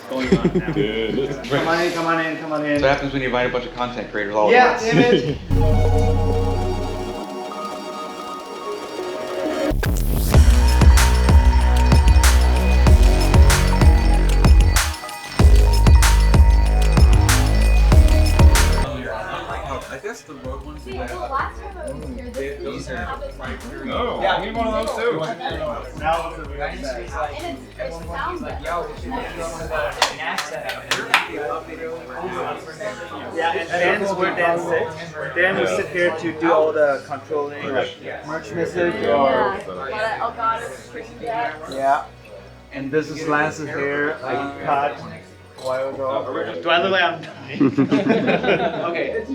going on now. Come on in, come on in, come on in. So what happens when you invite a bunch of content creators all Yeah, at once? damn it. I guess the road ones. See, well, last time I was here, this is No, yeah, I need one of those too. Now it's a real set. and it sounds like, Yeah, and then is where Dan sits. Dan will sit here to do all the controlling, like merch message or. oh god, it's pretty bad. Yeah. And this is Lance's hair I cut a while ago. Do I look like I'm dying? Okay.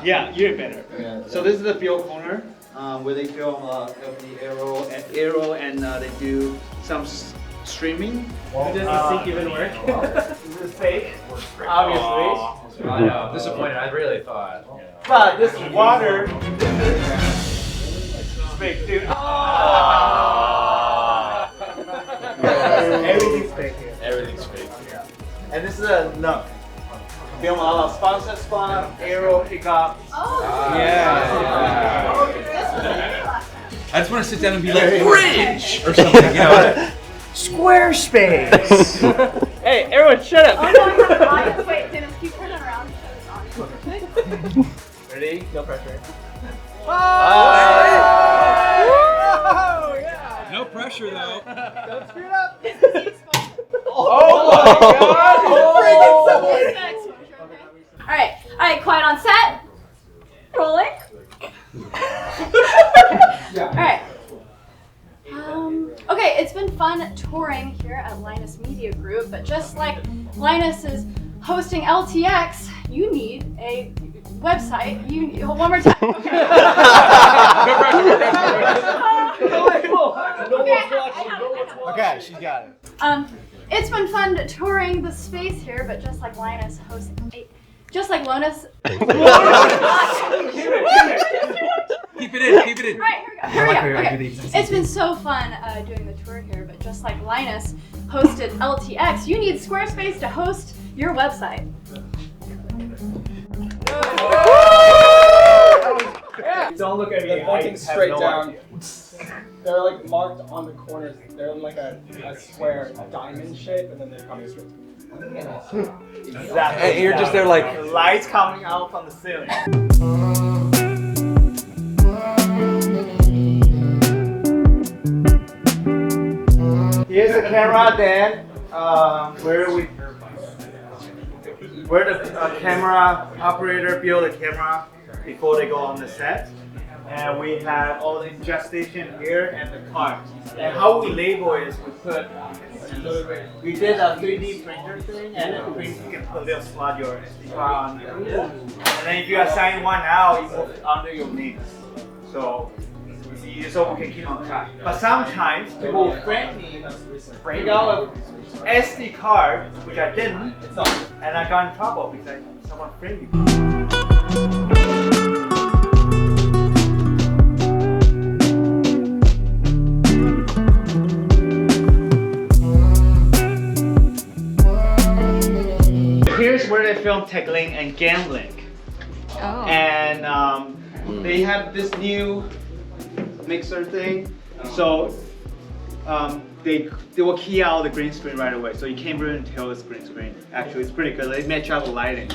Yeah, you're better. So this is the field corner where they film the Arrow and they do some streaming. Does the sync even work? This is fake, obviously. I know, I'm disappointed. I really thought. But this water is fake too. Everything's fake here. Everything's fake. And this is a Nook. Film a lot of sponsor spot, Arrow pickup. Oh, Yeah. I just want to sit down and be like, bridge! Or something, you know? Squarespace! Hey, everyone, shut up! Oh no, I have an audience. Wait, Dennis, keep turning around and show this audience. Ready? No pressure. Oh, yeah. No pressure though. Don't screw it up! This is the exposure. Oh my god! Alright, quiet on set. Rolling. Alright. Okay, it's been fun touring here at Linus Media Group, but just like Linus is hosting LTX, you need a website. One more time. Okay. Okay, she's got it. It's been fun touring the space here, but just like Linus hosting, just like Linus. Keep it in. Right, here we go. Okay. It's been so fun doing the tour here, but just like Linus hosted LTX, you need Squarespace to host your website. Don't look at me. They're pointing straight down. They're like marked on the corners. They're in like a square, a diamond shape, and then they're coming straight. Exactly. And you're just there like, The lights coming out from the ceiling. Here's the camera, Dan. Where the camera operator build a camera before they go on the set. And we have all the gestation here and the card. And how we label is we did a 3D printer thing, and then you can put a little slot your SD card on there. And then if you assign one out, you move it under your name. So we can keep on track. But sometimes people will friend me, bring out a SD card, which I didn't, and I got in trouble because someone framed me. Here's where they filmed Techlinked and Gamelinked. Oh. And they have this new mixer thing. So they will key out the green screen right away. So you can't really tell it's green screen. Actually, it's pretty good. They match out the lighting.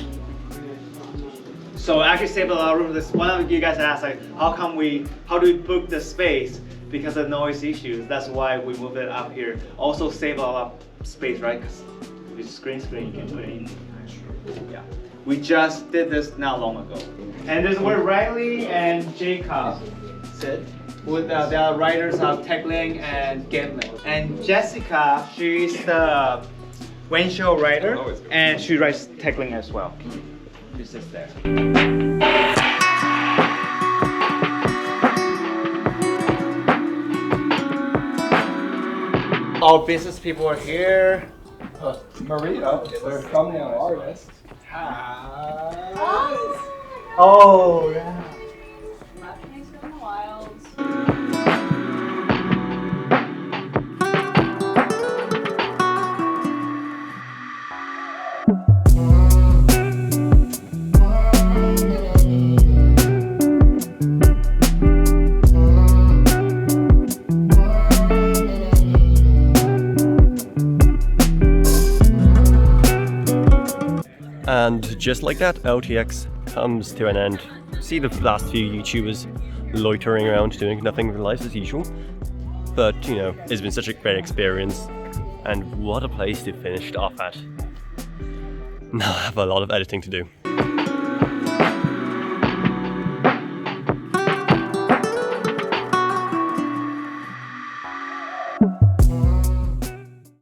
So actually save a lot of room. This one of you guys asked like, how do we book the space because of noise issues? That's why we moved it up here. Also save a lot of space, right? Because with green screen you can put in. Yeah. We just did this not long ago. And this is where Riley and Jacob sit. With the writers of Techlinked and Gamelinked. And Jessica, she's the WAN Show writer, and she writes Techlinked as well. She sits there. All business people are here. Maria, their thumbnail artist. Oh, yeah. Thanks for the wilds. just like that, LTX comes to an end. See the last few YouTubers loitering around doing nothing with life as usual. But, you know, it's been such a great experience, and what a place to finish it off at. Now I have a lot of editing to do.